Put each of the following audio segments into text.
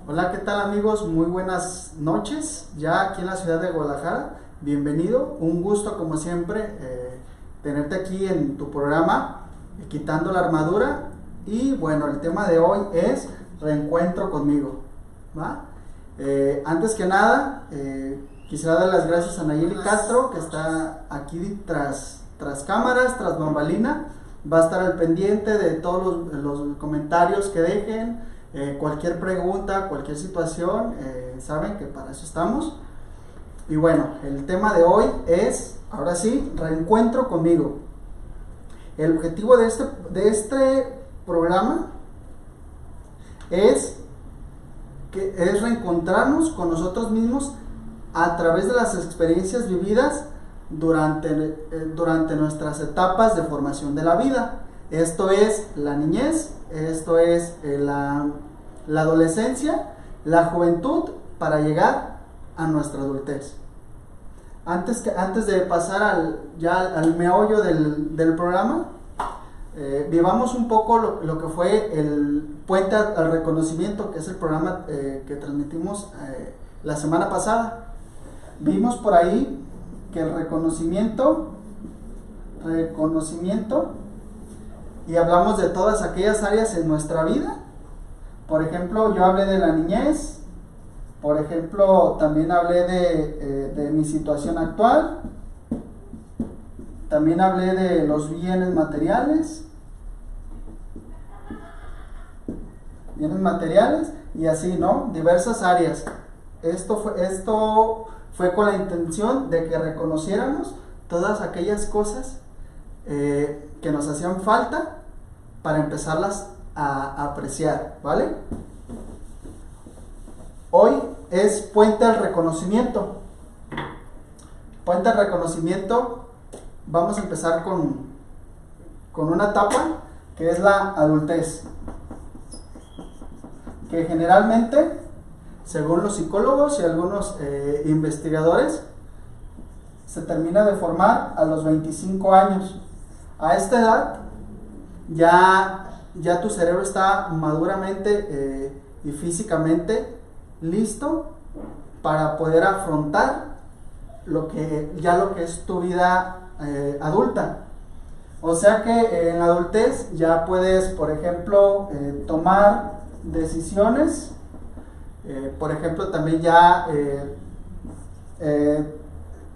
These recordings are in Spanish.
Hola, ¿qué tal amigos? Muy buenas noches, ya aquí en la ciudad de Guadalajara. Bienvenido, un gusto como siempre tenerte aquí en tu programa, Quitando la Armadura. Y bueno, el tema de hoy es reencuentro conmigo, ¿va? Antes que nada, quisiera dar las gracias a Nayeli Castro, que está aquí tras cámaras, tras bambalina. Va a estar al pendiente de todos los comentarios que dejen. Cualquier pregunta, cualquier situación, saben que para eso estamos. Y bueno, el tema de hoy es, ahora sí, reencuentro conmigo. El objetivo de este programa es reencontrarnos con nosotros mismos a través de las experiencias vividas durante nuestras etapas de formación de la vida. Esto es la niñez, esto es la adolescencia, la juventud, para llegar a nuestra adultez. Antes de pasar al meollo del programa, vivamos un poco lo que fue el Puente al Reconocimiento, que es el programa que transmitimos la semana pasada. Vimos por ahí que el reconocimiento, y hablamos de todas aquellas áreas en nuestra vida. Por ejemplo, yo hablé de la niñez, por ejemplo, también hablé de mi situación actual, también hablé de los bienes materiales, y así, ¿no? Diversas áreas. Esto fue con la intención de que reconociéramos todas aquellas cosas que nos hacían falta para empezarlas a apreciar, ¿vale? Hoy es Puente al Reconocimiento. Puente al Reconocimiento, vamos a empezar con una etapa que es la adultez, que generalmente, según los psicólogos y algunos investigadores, se termina de formar a los 25 años. A esta edad ya tu cerebro está maduramente y físicamente listo para poder afrontar lo que es tu vida adulta. O sea que en la adultez ya puedes, por ejemplo, tomar decisiones. Por ejemplo, también ya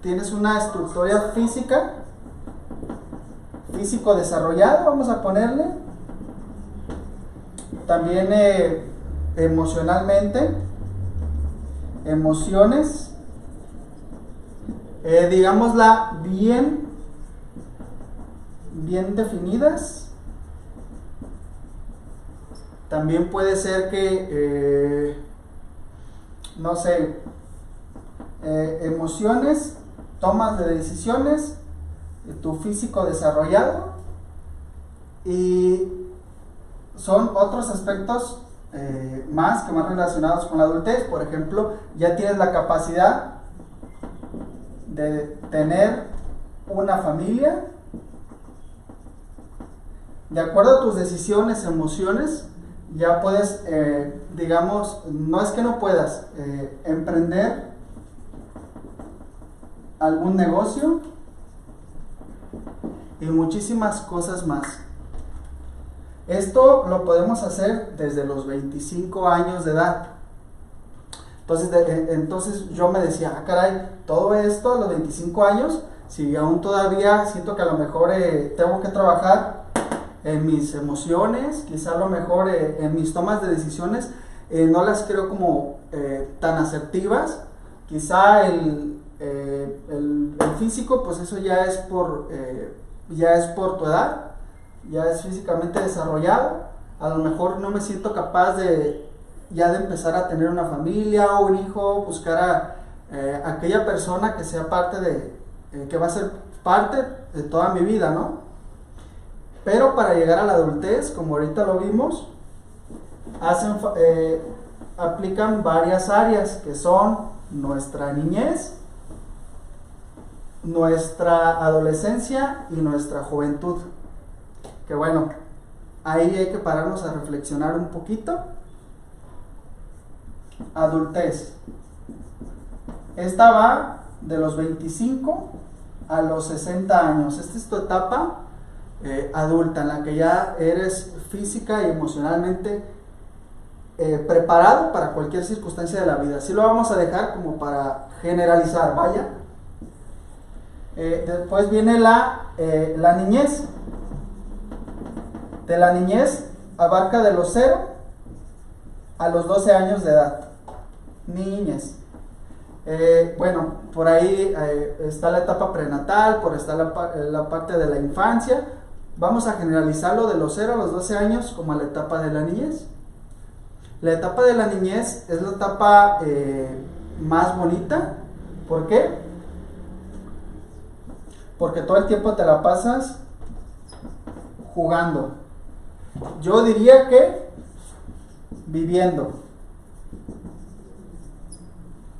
tienes una estructura físico desarrollado, vamos a ponerle. También emocionalmente, emociones, digámosla, bien definidas. También puede ser que, no sé, emociones, tomas de decisiones, tu físico desarrollado, y son otros aspectos más relacionados con la adultez. Por ejemplo, ya tienes la capacidad de tener una familia. De acuerdo a tus decisiones, emociones, ya puedes, digamos, no es que no puedas, emprender algún negocio y muchísimas cosas más. Esto lo podemos hacer desde los 25 años de edad. Entonces yo me decía, caray, todo esto a los 25 años, si aún todavía siento que a lo mejor tengo que trabajar en mis emociones, quizá a lo mejor en mis tomas de decisiones, no las creo como tan asertivas. Quizá el físico, pues eso ya es por tu edad, ya es físicamente desarrollado. A lo mejor no me siento capaz de empezar a tener una familia o un hijo, buscar a aquella persona que sea que va a ser parte de toda mi vida, ¿no? Pero para llegar a la adultez, como ahorita lo vimos, aplican varias áreas, que son nuestra niñez, nuestra adolescencia y nuestra juventud. Que bueno, ahí hay que pararnos a reflexionar un poquito Adultez. Esta va de los 25 a los 60 años. Esta es tu etapa adulta, en la que ya eres física y emocionalmente preparado para cualquier circunstancia de la vida. Así lo vamos a dejar como para generalizar, vaya. Después viene la niñez. De la niñez abarca de los 0 a los 12 años de edad. Niñez. Bueno, por ahí está la etapa prenatal, por está la parte de la infancia. Vamos a generalizarlo de los 0 a los 12 años como la etapa de la niñez. La etapa de la niñez es la etapa más bonita. ¿Por qué? Porque todo el tiempo te la pasas jugando. Yo diría que viviendo.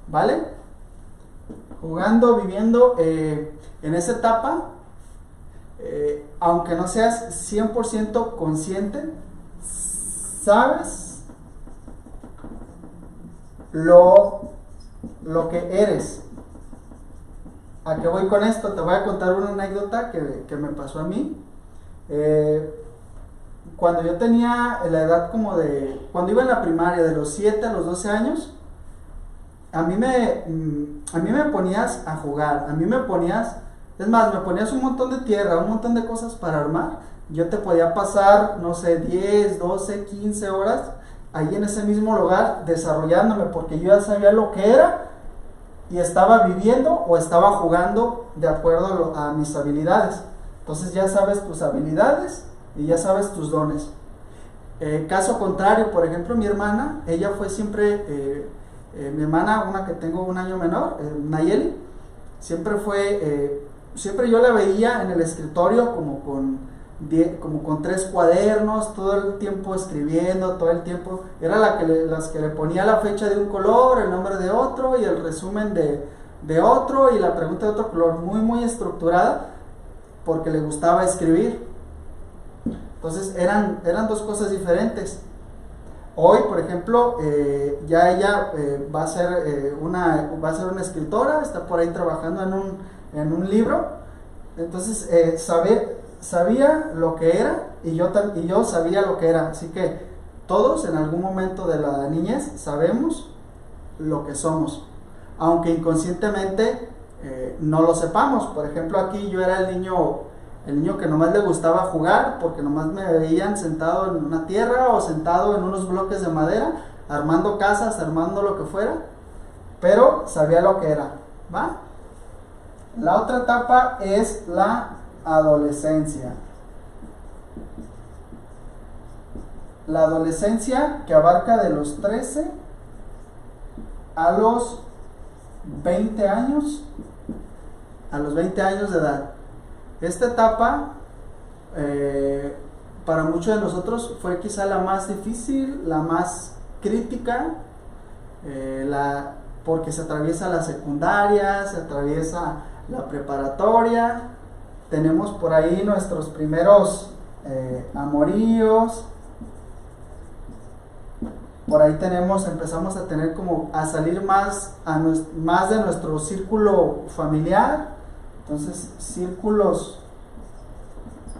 ¿Vale? Jugando, viviendo. En esa etapa, aunque no seas 100% consciente, sabes lo que eres. ¿A qué voy con esto? Te voy a contar una anécdota que me pasó a mí. Cuando yo tenía la edad cuando iba en la primaria, de los 7 a los 12 años, a mí me ponías a jugar, me ponías un montón de tierra, un montón de cosas para armar. Yo te podía pasar, no sé, 10, 12, 15 horas ahí en ese mismo lugar desarrollándome, porque yo ya sabía lo que era y estaba viviendo o estaba jugando de acuerdo a mis habilidades. Entonces ya sabes tus habilidades y ya sabes tus dones. Caso contrario, por ejemplo, mi hermana, ella fue siempre, mi hermana, una que tengo un año menor, Nayeli, siempre yo la veía en el escritorio como con 3 cuadernos, todo el tiempo escribiendo, todo el tiempo, era las que le ponía la fecha de un color, el nombre de otro y el resumen de otro y la pregunta de otro color, muy muy estructurada, porque le gustaba escribir. Entonces eran dos cosas diferentes. Hoy, por ejemplo, ya ella va a ser una escritora, está por ahí trabajando en un libro. Entonces sabía lo que era y yo sabía lo que era. Así que todos en algún momento de la niñez sabemos lo que somos, aunque inconscientemente no lo sepamos. Por ejemplo, aquí yo era el niño que nomás le gustaba jugar, porque nomás me veían sentado en una tierra o sentado en unos bloques de madera, armando casas, armando lo que fuera, pero sabía lo que era, ¿va? La otra etapa es la adolescencia. La adolescencia, que abarca de los 13 a los 20 años, de edad. Esta etapa para muchos de nosotros fue quizá la más difícil, la más crítica, porque se atraviesa la secundaria, se atraviesa la preparatoria, tenemos por ahí nuestros primeros amoríos, por ahí empezamos a tener a salir más de nuestro círculo familiar. Entonces, círculos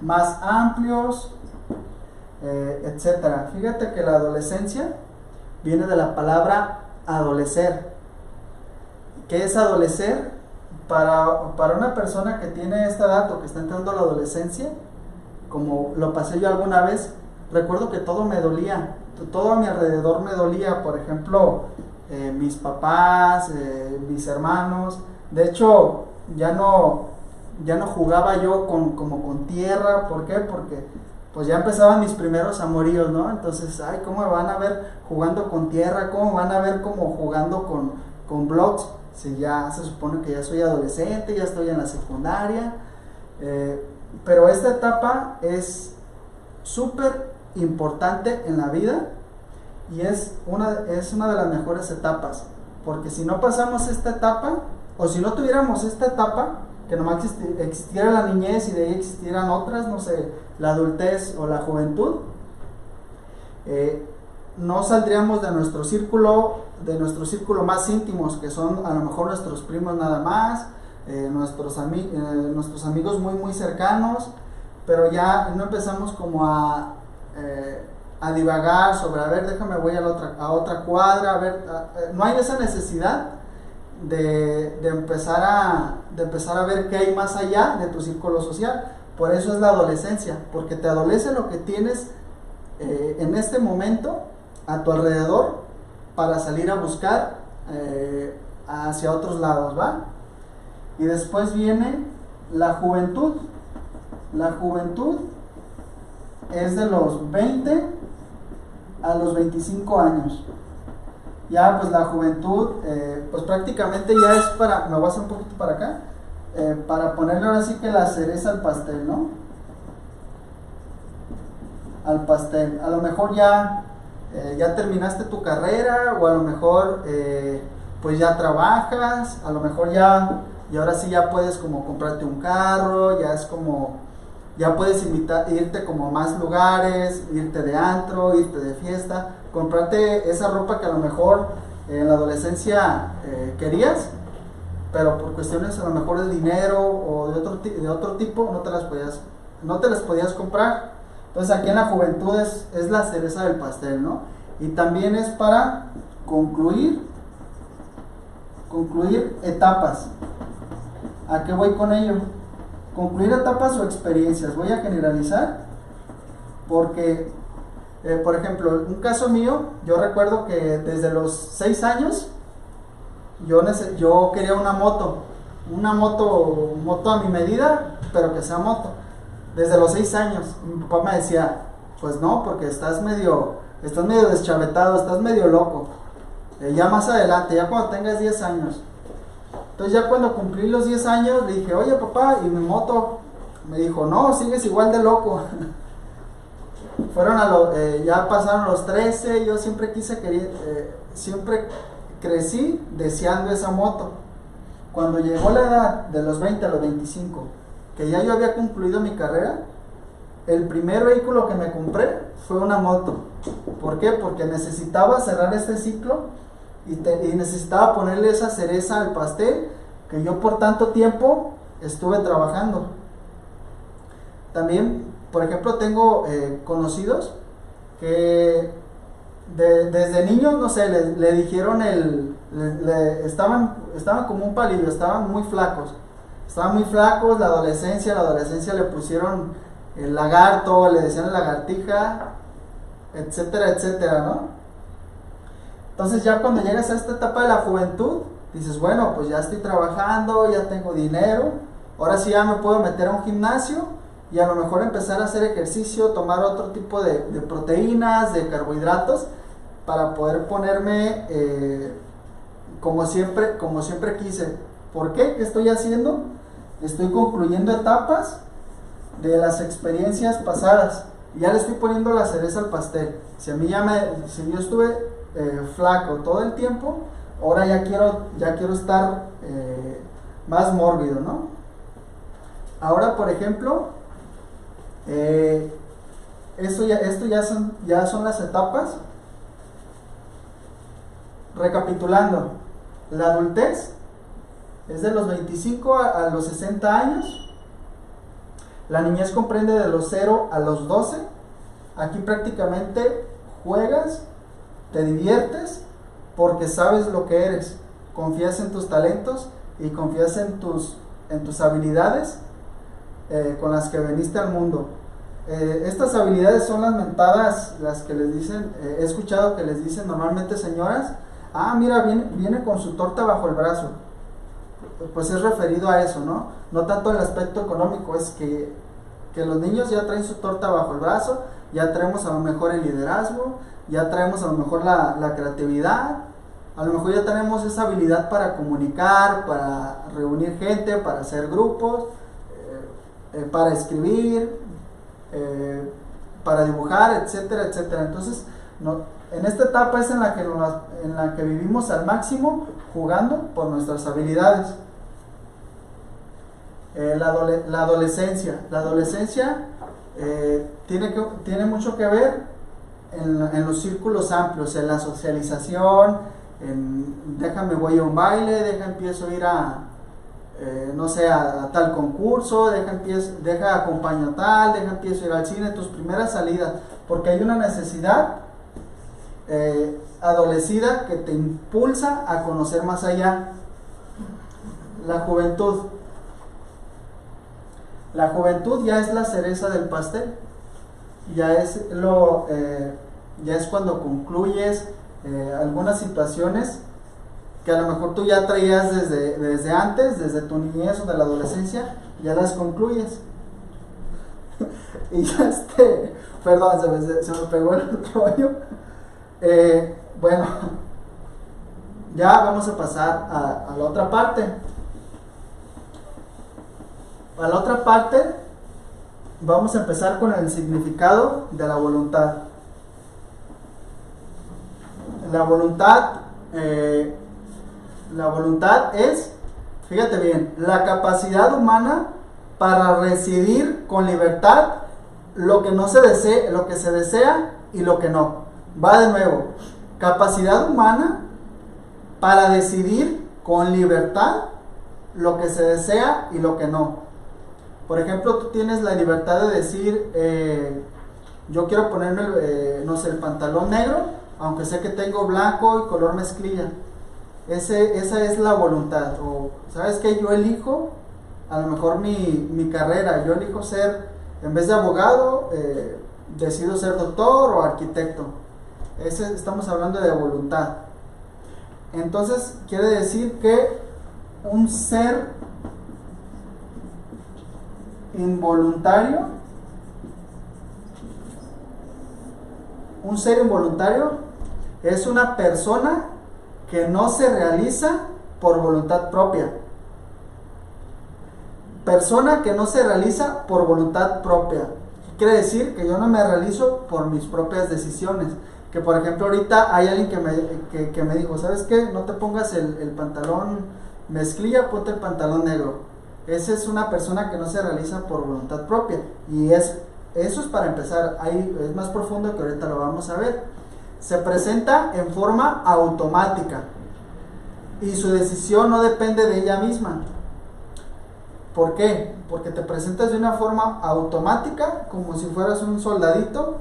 más amplios, etcétera. Fíjate que la adolescencia viene de la palabra adolecer. ¿Qué es adolecer? Para una persona que tiene esta edad o que está entrando a la adolescencia, como lo pasé yo alguna vez, recuerdo que todo me dolía, todo a mi alrededor me dolía. Por ejemplo, mis papás, mis hermanos. De hecho, ya no jugaba yo con tierra. ¿Por qué? Porque pues ya empezaban mis primeros amoríos, ¿no? Entonces, ¿cómo me van a ver jugando con tierra? ¿Cómo me van a ver como jugando con blocks? Si ya se supone que ya soy adolescente, ya estoy en la secundaria. Pero esta etapa es súper importante en la vida y es una de las mejores etapas, porque si no pasamos esta etapa, o si no tuviéramos esta etapa, que nomás existiera la niñez y de ahí existieran otras, no sé, la adultez o la juventud, no saldríamos de nuestro círculo más íntimos, que son a lo mejor nuestros primos nada más, nuestros amigos muy muy cercanos, pero ya no empezamos como a divagar sobre, a ver, déjame voy a otra cuadra, a ver, no hay esa necesidad de empezar a ver qué hay más allá de tu círculo social. Por eso es la adolescencia, porque te adolece lo que tienes en este momento a tu alrededor para salir a buscar hacia otros lados, ¿va? Y después viene la juventud. La juventud es de los 20 a los 25 años. Ya pues la juventud, pues prácticamente ya es para, me voy a hacer un poquito para acá, para ponerle ahora sí que la cereza al pastel, ¿no? Al pastel. A lo mejor ya terminaste tu carrera, o a lo mejor pues ya trabajas, a lo mejor ya, y ahora sí ya puedes como comprarte un carro, ya es como, ya puedes irte como a más lugares, irte de antro, irte de fiesta, comprarte esa ropa que a lo mejor en la adolescencia querías, pero por cuestiones a lo mejor de dinero o de otro tipo no te las podías comprar. Entonces aquí en la juventud es la cereza del pastel, ¿no? Y también es para concluir etapas. ¿A qué voy con ello? Concluir etapas o experiencias. Voy a generalizar porque, por ejemplo, un caso mío, yo recuerdo que desde los 6 años yo quería una moto a mi medida, pero que sea moto. Desde los 6 años, mi papá me decía, pues no, porque estás medio deschavetado, estás medio loco. Ya más adelante, ya cuando tengas 10 años. Entonces ya cuando cumplí los 10 años, le dije, oye papá, ¿y mi moto? Me dijo, no, sigues igual de loco. Ya pasaron los 13, yo siempre siempre crecí deseando esa moto. Cuando llegó la edad de los 20 a los 25, que ya yo había concluido mi carrera, el primer vehículo que me compré fue una moto. ¿Por qué? Porque necesitaba cerrar este ciclo y necesitaba ponerle esa cereza al pastel que yo por tanto tiempo estuve trabajando. También, por ejemplo, tengo conocidos que desde niños, no sé, le dijeron estaban como un palillo, estaban muy flacos, la adolescencia le pusieron el lagarto, le decían lagartija, etcétera, etcétera, ¿no? Entonces ya cuando llegas a esta etapa de la juventud, dices, bueno, pues ya estoy trabajando, ya tengo dinero, ahora sí ya me puedo meter a un gimnasio y a lo mejor empezar a hacer ejercicio, tomar otro tipo de proteínas, de carbohidratos, para poder ponerme como siempre quise. ¿Por qué? ¿Qué estoy haciendo? Estoy concluyendo etapas de las experiencias pasadas. Ya le estoy poniendo la cereza al pastel. Si yo estuve flaco todo el tiempo, ahora ya quiero estar más mórbido, ¿no? Ahora, por ejemplo, esto ya son las etapas. Recapitulando, la adultez es de los 25 a los 60 años. La niñez comprende de los 0 a los 12. Aquí prácticamente juegas, te diviertes, porque sabes lo que eres, confías en tus talentos y confías en tus habilidades con las que viniste al mundo. Estas habilidades son las mentadas, las que les dicen, he escuchado que les dicen normalmente señoras, mira, viene con su torta bajo el brazo. Pues es referido a eso, ¿no? No tanto el aspecto económico, es que los niños ya traen su torta bajo el brazo, ya traemos a lo mejor el liderazgo, ya traemos a lo mejor la creatividad, a lo mejor ya tenemos esa habilidad para comunicar, para reunir gente, para hacer grupos, para escribir, para dibujar, etcétera, etcétera. Entonces, en esta etapa es en la que vivimos al máximo, jugando por nuestras habilidades. La adolescencia tiene mucho que ver en los círculos amplios, en la socialización, déjame voy a un baile, empiezo a ir a, no sé, a tal concurso, deja acompaño a tal, empiezo a ir al cine, tus primeras salidas, porque hay una necesidad adolecida que te impulsa a conocer más allá. La juventud. La juventud ya es la cereza del pastel, ya es cuando concluyes algunas situaciones que a lo mejor tú ya traías desde antes, desde tu niñez o de la adolescencia, ya las concluyes. Y ya perdón, se me pegó el rollo. Bueno, ya vamos a pasar a la otra parte. A la otra parte vamos a empezar con el significado de la voluntad. La voluntad es, fíjate bien, la capacidad humana para decidir con libertad lo que no se desea, lo que se desea y lo que no. Va de nuevo, capacidad humana para decidir con libertad lo que se desea y lo que no. Por ejemplo, tú tienes la libertad de decir, yo quiero ponerme, no sé, el pantalón negro, aunque sé que tengo blanco y color mezclilla. Esa es la voluntad. O, ¿sabes qué? Yo elijo, a lo mejor mi carrera, yo elijo ser, en vez de abogado, decido ser doctor o arquitecto. Estamos hablando de voluntad. Entonces, quiere decir que un ser involuntario es una persona que no se realiza por voluntad propia. Persona que no se realiza por voluntad propia. Quiere decir que yo no me realizo por mis propias decisiones. Que por ejemplo ahorita hay alguien que me dijo, ¿sabes qué? No te pongas el pantalón mezclilla, ponte el pantalón negro. Esa es una persona que no se realiza por voluntad propia. Y eso es para empezar. Ahí es más profundo que ahorita lo vamos a ver. Se presenta en forma automática y su decisión no depende de ella misma. ¿Por qué? Porque te presentas de una forma automática, como si fueras un soldadito,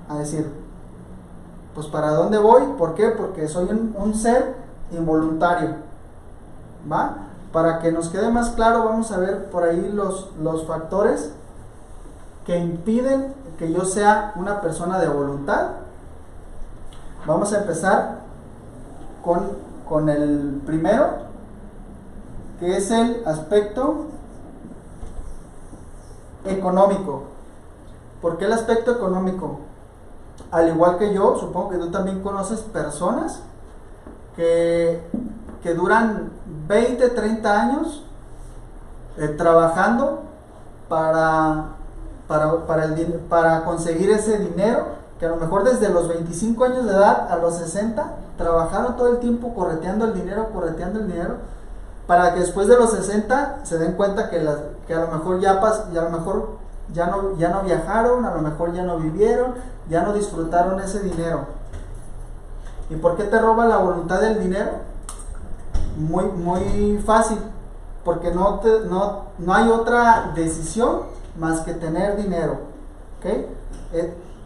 a decir, pues ¿para dónde voy? ¿Por qué? Porque soy un ser involuntario. ¿Va? Para que nos quede más claro, vamos a ver por ahí los factores que impiden que yo sea una persona de voluntad. Vamos a empezar con el primero, que es el aspecto económico. ¿Por qué el aspecto económico? Al igual que yo, supongo que tú también conoces personas que duran 20, 30 años trabajando para conseguir ese dinero, que a lo mejor desde los 25 años de edad a los 60 trabajaron todo el tiempo correteando el dinero, para que después de los 60 se den cuenta que a lo mejor ya no viajaron, a lo mejor ya no vivieron, ya no disfrutaron ese dinero. ¿Y por qué te roba la voluntad del dinero? Muy, muy fácil, porque no hay otra decisión más que tener dinero. ¿Okay?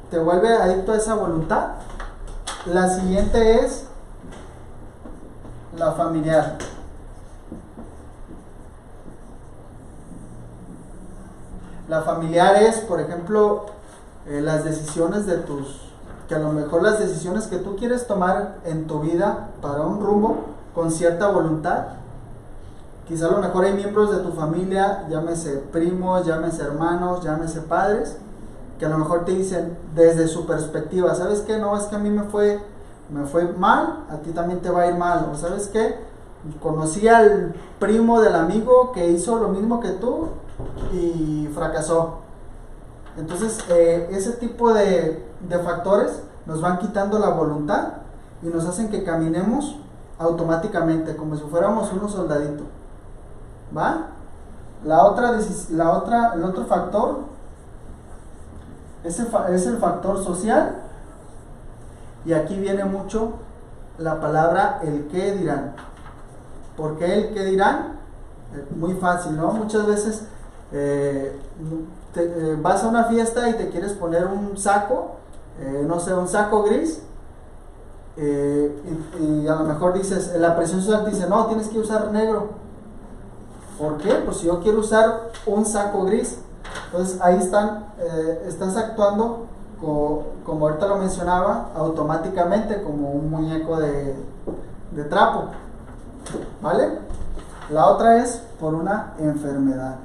Te vuelve adicto a esa voluntad. La siguiente es la familiar. La familiar es, por ejemplo, las decisiones que a lo mejor las decisiones que tú quieres tomar en tu vida para un rumbo con cierta voluntad. Quizá a lo mejor hay miembros de tu familia, llámese primos, llámese hermanos, llámese padres, que a lo mejor te dicen desde su perspectiva, ¿sabes qué? No, es que a mí me fue mal, a ti también te va a ir mal. O ¿sabes qué? Conocí al primo del amigo que hizo lo mismo que tú y fracasó. Entonces ese tipo de factores nos van quitando la voluntad y nos hacen que caminemos automáticamente, como si fuéramos unos soldaditos. ¿Va? El otro factor es el factor social Y aquí viene mucho la palabra el qué dirán. ¿Por qué el qué dirán? Muy fácil, ¿no? Muchas veces vas a una fiesta y te quieres poner un saco, no sé, un saco gris, y a lo mejor dices, la presión social dice, no, tienes que usar negro. ¿Por qué? Pues si yo quiero usar un saco gris, entonces ahí estás actuando como ahorita lo mencionaba, automáticamente como un muñeco de trapo, ¿vale? La otra es por una enfermedad.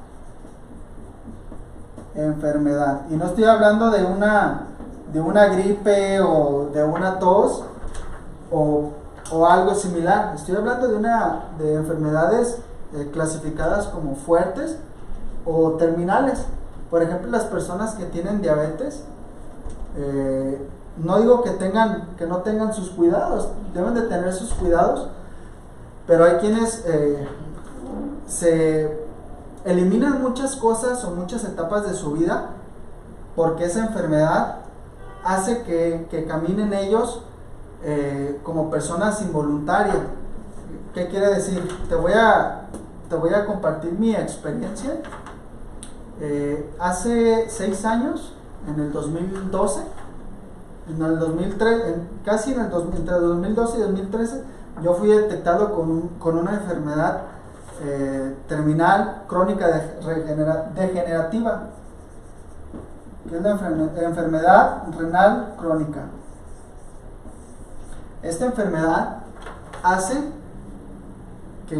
Y no estoy hablando de una gripe o de una tos o algo similar. Estoy hablando de enfermedades clasificadas como fuertes o terminales. Por ejemplo, las personas que tienen diabetes, no digo que no tengan sus cuidados, deben de tener sus cuidados, pero hay quienes se eliminan muchas cosas o muchas etapas de su vida porque esa enfermedad hace que caminen ellos como personas involuntarias. ¿Qué quiere decir? Te voy a compartir mi experiencia. Hace 6 años, en el 2012, en el 2003, entre 2012 y 2013, yo fui detectado con una enfermedad terminal crónica degenerativa, que es la enfermedad renal crónica. Esta enfermedad hace que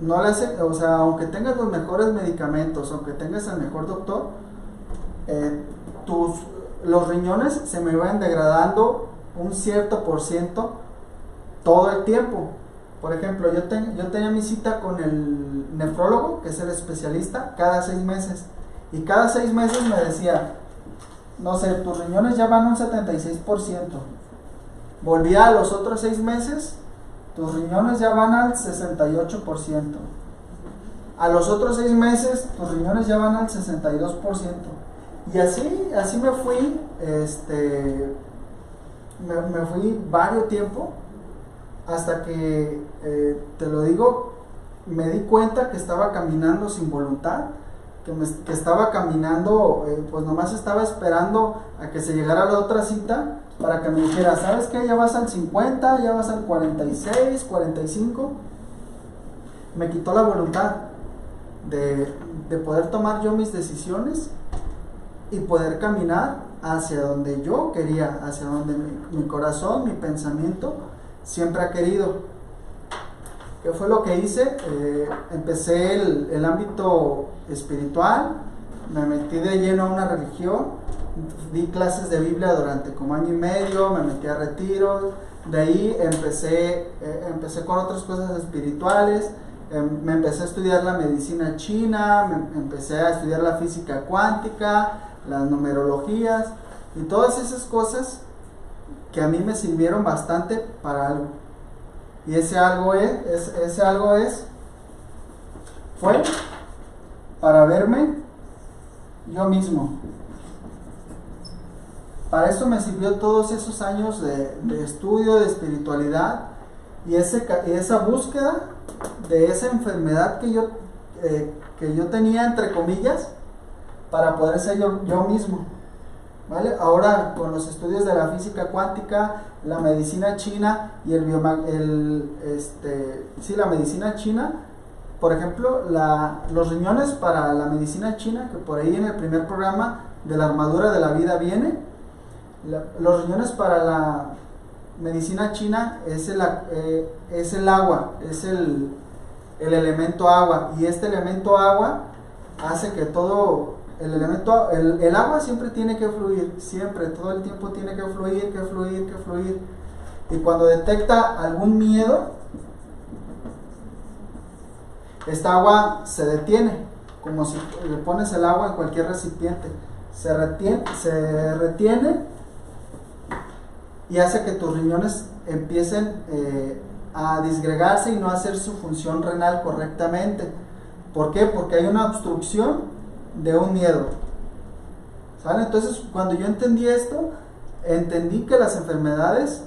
no le hace, o sea, aunque tengas los mejores medicamentos, aunque tengas el mejor doctor, los riñones se me van degradando un cierto por ciento todo el tiempo. Por ejemplo, yo tenía mi cita con el nefrólogo, que es el especialista, cada 6 meses. Y cada 6 meses me decía, no sé, tus riñones ya van un 76%. Volvía a los otros 6 meses, tus riñones ya van al 68%. A los otros 6 meses, tus riñones ya van al 62%. Y así me fui, me fui varios tiempo, hasta que, te lo digo, me di cuenta que estaba caminando sin voluntad, que estaba caminando, pues nomás estaba esperando a que se llegara la otra cita para que me dijera, ¿sabes qué? Ya vas al 50, ya vas al 46, 45. Me quitó la voluntad de poder tomar yo mis decisiones y poder caminar hacia donde yo quería, hacia donde mi corazón, mi pensamiento siempre ha querido. ¿Qué fue lo que hice? Empecé el ámbito espiritual, me metí de lleno a una religión, di clases de Biblia durante como año y medio, me metí a retiros, de ahí empecé con otras cosas espirituales, me empecé a estudiar la medicina china, me empecé a estudiar la física cuántica, las numerologías y todas esas cosas que a mí me sirvieron bastante para algo. Y ese algo fue para verme yo mismo. Para eso me sirvió todos esos años de estudio, de espiritualidad y esa búsqueda de esa enfermedad que yo tenía, entre comillas, para poder ser yo mismo. ¿Vale? Ahora con los estudios de la física cuántica, la medicina china y la medicina china, por ejemplo, los riñones para la medicina china, que por ahí en el primer programa de la armadura de la vida viene, los riñones para la medicina china es el agua, es el elemento agua, y este elemento agua hace que todo el agua siempre tiene que fluir, siempre, todo el tiempo tiene que fluir. Y cuando detecta algún miedo, esta agua se detiene, como si le pones el agua en cualquier recipiente, se retiene y hace que tus riñones empiecen a disgregarse y no hacer su función renal correctamente. ¿Por qué? Porque hay una obstrucción de un miedo. ¿Sale? Entonces, cuando yo entendí esto, entendí que las enfermedades,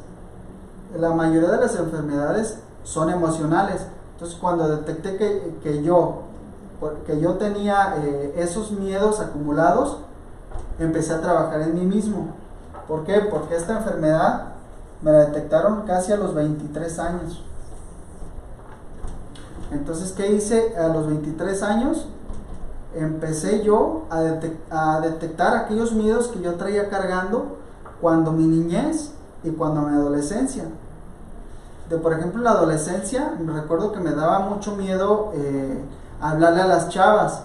la mayoría de las enfermedades son emocionales. Entonces cuando detecté que yo tenía esos miedos acumulados, empecé a trabajar en mí mismo. ¿Por qué? Porque esta enfermedad me la detectaron casi a los 23 años. Entonces, ¿qué hice a los 23 años? Empecé yo a detectar aquellos miedos que yo traía cargando cuando mi niñez y cuando mi adolescencia. Por ejemplo, en la adolescencia, me recuerdo que me daba mucho miedo hablarle a las chavas.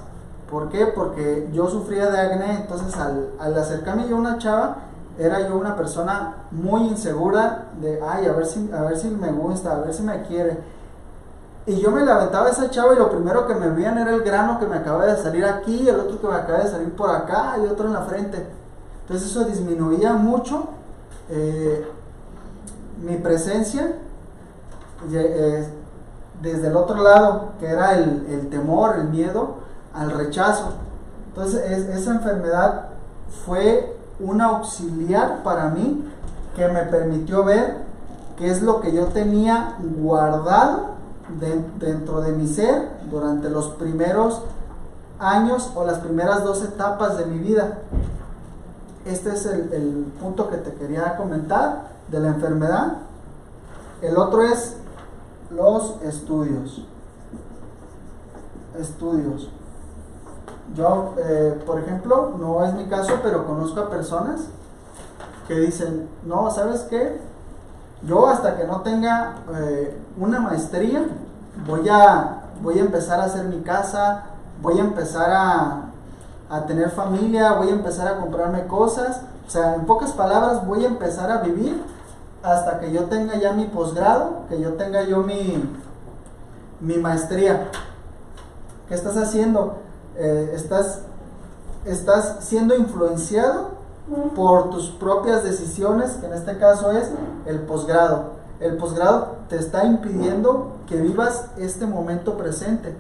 ¿Por qué? Porque yo sufría de acné. Entonces al acercarme yo a una chava, era yo una persona muy insegura de, ay, a ver si me gusta, a ver si me quiere. Y yo me levantaba a esa chava y lo primero que me veían era el grano que me acaba de salir aquí, el otro que me acaba de salir por acá y otro en la frente. Entonces eso disminuía mucho mi presencia desde el otro lado, que era el temor, el miedo al rechazo. Entonces esa enfermedad fue un auxiliar para mí que me permitió ver qué es lo que yo tenía guardado dentro de mi ser durante los primeros años o las primeras 2 etapas de mi vida. Este es el punto que te quería comentar de la enfermedad. El otro es los estudios. Yo, por ejemplo, no es mi caso, pero conozco a personas que dicen, no, ¿sabes qué? Yo hasta que no tenga una maestría, voy a empezar a hacer mi casa, voy a empezar a tener familia, voy a empezar a comprarme cosas. O sea, en pocas palabras, voy a empezar a vivir hasta que yo tenga ya mi posgrado, que yo tenga yo mi maestría. ¿Qué estás haciendo? Estás siendo influenciado por tus propias decisiones, que en este caso es el posgrado. El posgrado te está impidiendo que vivas este momento presente,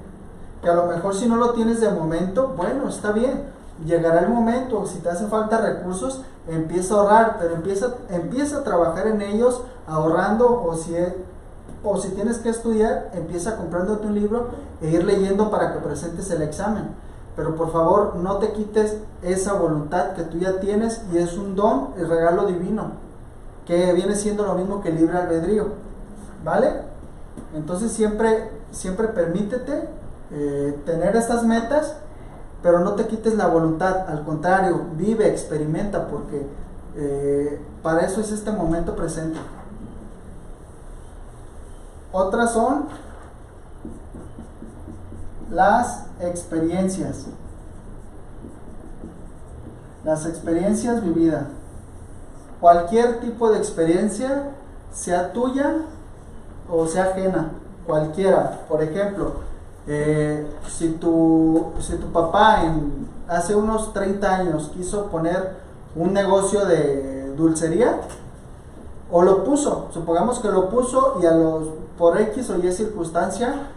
que a lo mejor si no lo tienes de momento, bueno, está bien, llegará el momento. Si te hacen falta recursos, empieza a ahorrar, pero empieza a trabajar en ellos ahorrando, o si tienes que estudiar, empieza comprándote un libro e ir leyendo para que presentes el examen. Pero por favor, no te quites esa voluntad que tú ya tienes, y es un don y regalo divino, que viene siendo lo mismo que el libre albedrío, ¿vale? Entonces siempre permítete tener estas metas, pero no te quites la voluntad. Al contrario, vive, experimenta, porque para eso es este momento presente. Otras son las experiencias. Las experiencias vividas. Cualquier tipo de experiencia, sea tuya o sea ajena, cualquiera. Por ejemplo, si tu papá hace unos 30 años quiso poner un negocio de dulcería, o lo puso, supongamos que lo puso, y por X o Y circunstancia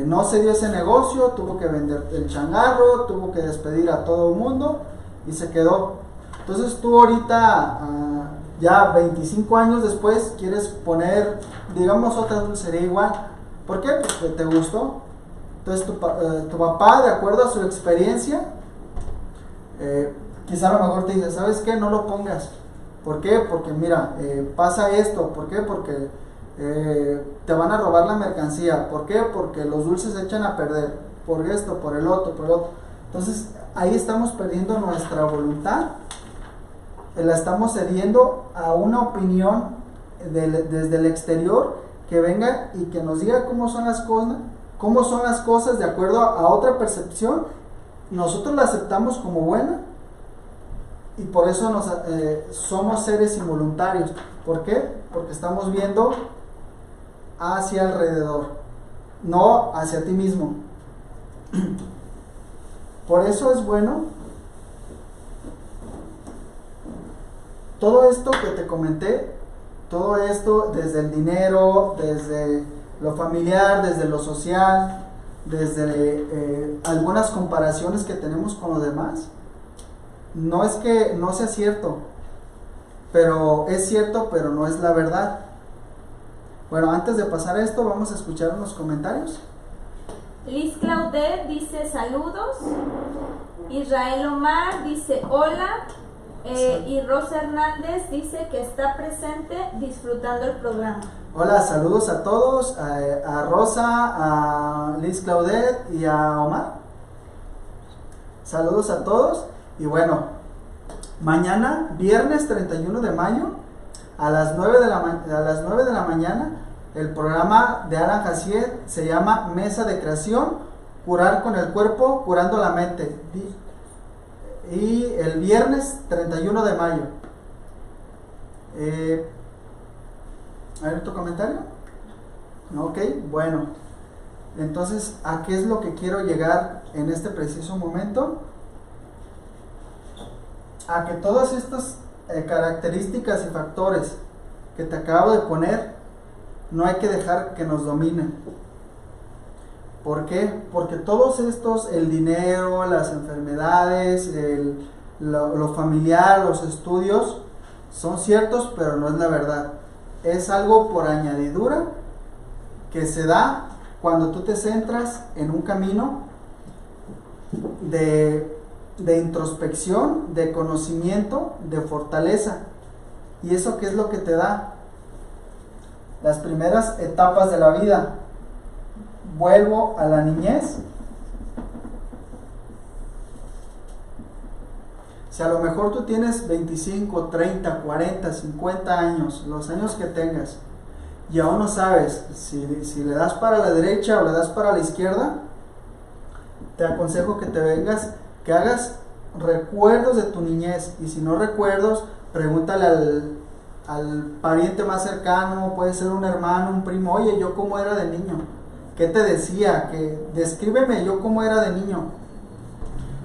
no se dio ese negocio, tuvo que vender el changarro, tuvo que despedir a todo el mundo y se quedó. Entonces tú ahorita, ya 25 años después, quieres poner, digamos, otra dulcería igual. ¿Por qué? Porque te gustó. Entonces tu papá, de acuerdo a su experiencia, quizá a lo mejor te dice, ¿sabes qué? No lo pongas. ¿Por qué? Porque mira, pasa esto. ¿Por qué? Porque te van a robar la mercancía. ¿Por qué? Porque los dulces se echan a perder. Por esto, por el otro. Entonces ahí estamos perdiendo nuestra voluntad. La estamos cediendo a una opinión desde el exterior, que venga y que nos diga cómo son las cosas de acuerdo a otra percepción. Nosotros la aceptamos como buena, y por eso somos seres involuntarios. ¿Por qué? Porque estamos viendo hacia alrededor, no hacia ti mismo. Por eso es bueno todo esto que te comenté, todo esto, desde el dinero, desde lo familiar, desde lo social, desde algunas comparaciones que tenemos con los demás. No es que no sea cierto, pero es cierto, pero no es la verdad. Bueno, antes de pasar a esto, vamos a escuchar unos comentarios. Liz Claudet dice saludos. Israel Omar dice hola. Y Rosa Hernández dice que está presente disfrutando el programa. Hola, saludos a todos, a Rosa, a Liz Claudet y a Omar. Saludos a todos. Y bueno, mañana, viernes 31 de mayo, a las 9 de la mañana, el programa de Alan Hassiet se llama Mesa de Creación, curar con el cuerpo, curando la mente. Y el viernes 31 de mayo. ¿Hay otro comentario? Ok, bueno. Entonces, ¿a qué es lo que quiero llegar en este preciso momento? A que todas estas características y factores que te acabo de poner, no hay que dejar que nos dominen. ¿Por qué? Porque todos estos, el dinero, las enfermedades, lo familiar, los estudios, son ciertos, pero no es la verdad. Es algo por añadidura que se da cuando tú te centras en un camino de introspección, de conocimiento, de fortaleza. ¿Y eso qué es lo que te da? Las primeras etapas de la vida. Vuelvo a la niñez. Si a lo mejor tú tienes 25, 30, 40, 50 años, los años que tengas, y aún no sabes si le das para la derecha o le das para la izquierda, te aconsejo que que hagas recuerdos de tu niñez. Y si no recuerdos, pregúntale al pariente más cercano, puede ser un hermano, un primo, oye, ¿yo cómo era de niño? ¿Qué te decía? Descríbeme yo cómo era de niño.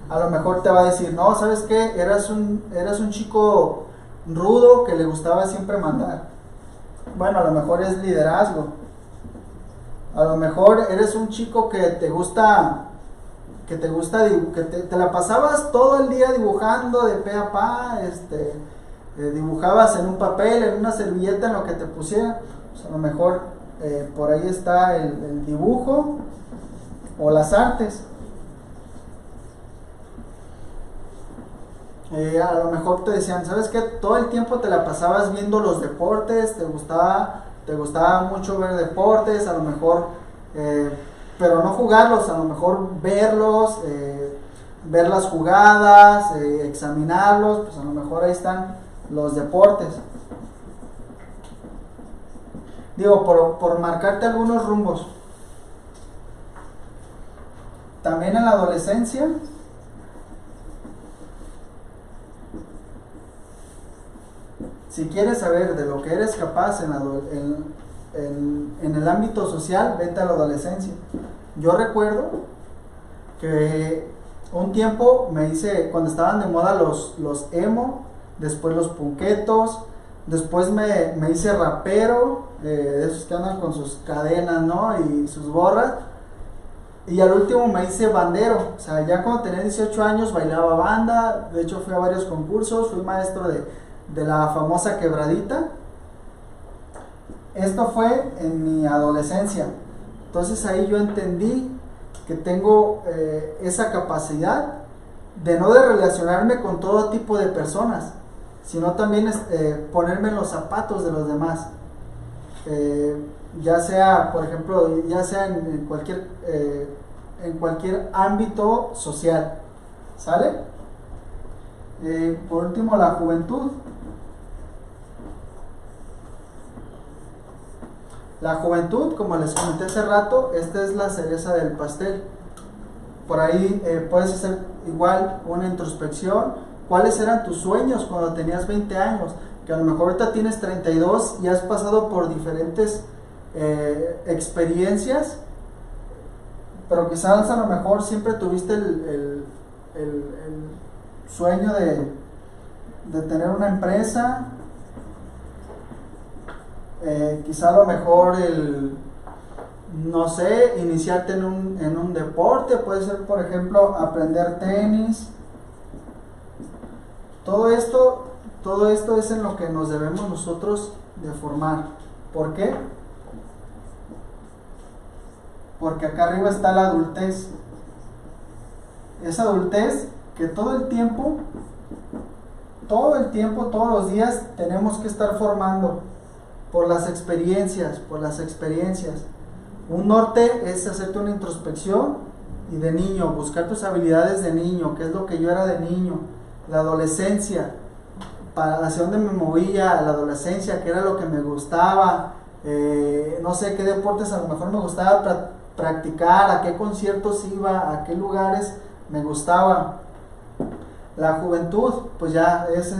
A lo mejor te va a decir, no, ¿sabes qué? Eras un chico rudo que le gustaba siempre mandar. Bueno, a lo mejor es liderazgo. A lo mejor eres un chico que te la pasabas todo el día dibujando de pe a pa, dibujabas en un papel, en una servilleta, en lo que te pusieran. Pues a lo mejor por ahí está el dibujo o las artes. A lo mejor te decían, ¿sabes qué? Todo el tiempo te la pasabas viendo los deportes, te gustaba mucho ver deportes, a lo mejor, pero no jugarlos, a lo mejor verlos, ver las jugadas, examinarlos, pues a lo mejor ahí están los deportes. Digo, por marcarte algunos rumbos. También en la adolescencia, si quieres saber de lo que eres capaz en el ámbito social, vete a la adolescencia. Yo recuerdo que un tiempo cuando estaban de moda los emo, después los punquetos, después me hice rapero, de esos que andan con sus cadenas, ¿no? Y sus gorras. Y al último me hice bandero. O sea, ya cuando tenía 18 años bailaba banda. De hecho fui a varios concursos, fui maestro de la famosa quebradita. Esto fue en mi adolescencia. Entonces ahí yo entendí que tengo esa capacidad de no de relacionarme con todo tipo de personas, sino también ponerme en los zapatos de los demás. Ya sea, por ejemplo, ya sea en cualquier ámbito social. ¿Sale? Por último, la juventud. La juventud, como les comenté hace rato, esta es la cereza del pastel. Por ahí puedes hacer igual una introspección. ¿Cuáles eran tus sueños cuando tenías 20 años? Que a lo mejor ahorita tienes 32 y has pasado por diferentes experiencias, pero quizás a lo mejor siempre tuviste el sueño de tener una empresa. Quizá a lo mejor no sé, iniciarte en un deporte, puede ser por ejemplo aprender tenis. Todo esto todo esto es en lo que nos debemos nosotros de formar. ¿Por qué? Porque acá arriba está la adultez. Esa adultez que todo el tiempo, todos los días tenemos que estar formando por las experiencias. Un norte es hacerte una introspección y de niño, buscar tus habilidades de niño, qué es lo que yo era de niño, la adolescencia, hacia dónde me movía, la adolescencia, qué era lo que me gustaba, no sé qué deportes a lo mejor me gustaba practicar, a qué conciertos iba, a qué lugares me gustaba. La juventud, pues ya es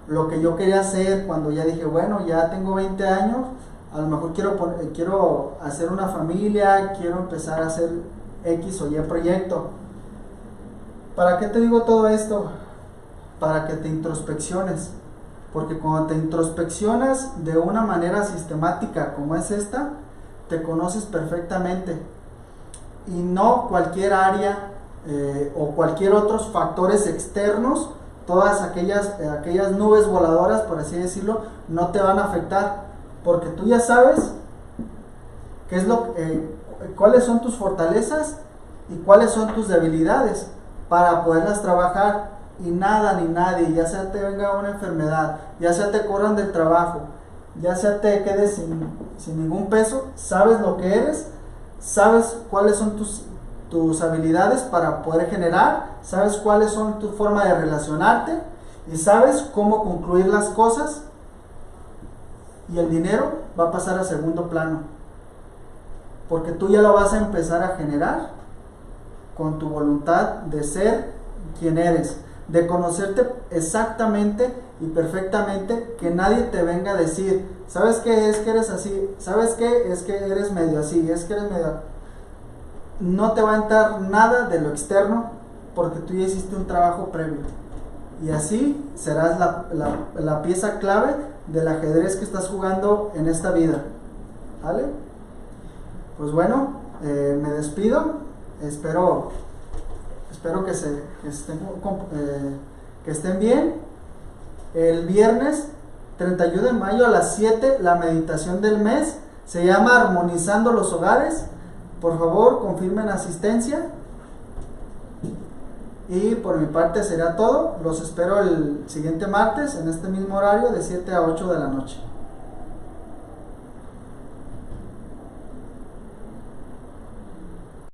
lo que yo quería hacer cuando ya dije, bueno, ya tengo 20 años, a lo mejor quiero hacer una familia, quiero empezar a hacer X o Y proyecto. ¿Para qué te digo todo esto? Para que te introspecciones, porque cuando te introspeccionas de una manera sistemática como es esta, te conoces perfectamente, y no cualquier área o cualquier otros factores externos, todas aquellas nubes voladoras, por así decirlo, no te van a afectar, porque tú ya sabes cuáles son tus fortalezas y cuáles son tus debilidades para poderlas trabajar. Y nada ni nadie, ya sea te venga una enfermedad, ya sea te corran del trabajo, ya sea te quedes sin ningún peso, sabes lo que eres, sabes cuáles son tus habilidades para poder generar, sabes cuáles son tu forma de relacionarte y sabes cómo concluir las cosas, y el dinero va a pasar a segundo plano, porque tú ya lo vas a empezar a generar con tu voluntad de ser quien eres, de conocerte exactamente y perfectamente, que nadie te venga a decir, ¿sabes qué? Es que eres así, ¿sabes qué? Es que eres medio así, es que eres medio... No te va a entrar nada de lo externo, porque tú ya hiciste un trabajo previo, y así serás la pieza clave del ajedrez que estás jugando en esta vida, ¿vale? Pues bueno, me despido, espero que estén bien. El viernes 31 de mayo a las 7, la meditación del mes, se llama Armonizando los Hogares. Por favor, confirmen asistencia. Y por mi parte será todo. Los espero el siguiente martes en este mismo horario de 7 a 8 de la noche.